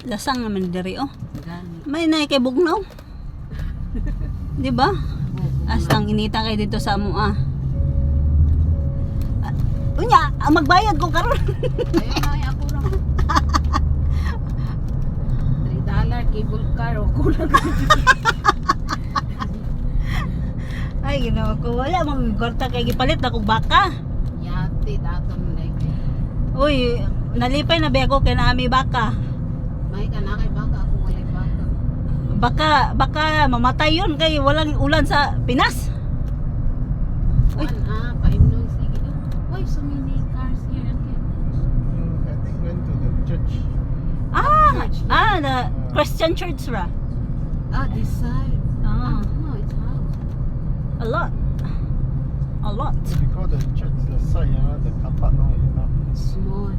Lasang naman diri oh. Gani. May nay kay bugnaw. Di ba? Astang inita kay dito sa amo ah. Unya, magbayad ko karon. Ayun na ako lang. $3 cable car o kulang. Ay, ginawa ko. Wala, mag-gorta kay gipalit na kong baka. Yati, dato mo na ikaw. Uy, nalipay na ba ako kay naami baka. May ka na kay baka, ako walay baka. Baka mamatay yun kay walang ulan sa Pinas. Uy. Paimnong sige. Why so many cars here again? I think went to the church. The Christian church ra. This side. Ah, No, it's house. a lot. A lot. What do you call the church? The side, the car park now is not. Small.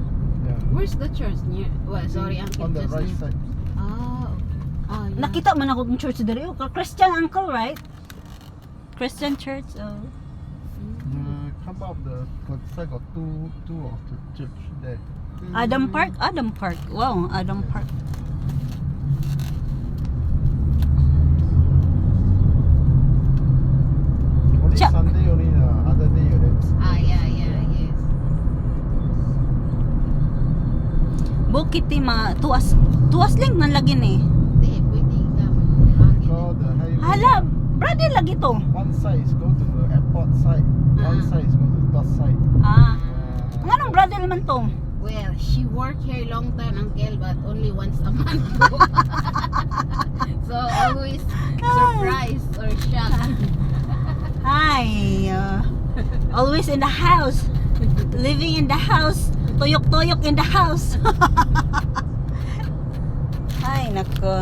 Yeah. Where's the church near? Well, sorry, Uncle. On the just right near. side. Yeah. Nakita man ako ng church diri. Oh, Christian uncle, right? Christian church. Oh. The car park of the side got two of the church there. Adam Park? Adam Park. Wow, Adam Park. Only Cha- Sunday only, other day you don't. Yeah, yes. Bukit ti tuas link man lagi ni. Hindi, pwede ka mag-bakit. Call the highway. Hala, brother lagi to. One side is go to the airport side. One side is go to the dot side. Ah, nganong brother naman to? Well, she worked here long time, Uncle, but only once a month. So always surprised or shocked. Hi. Always in the house. Living in the house. Tuyok-tuyok in the house. Ay, nako.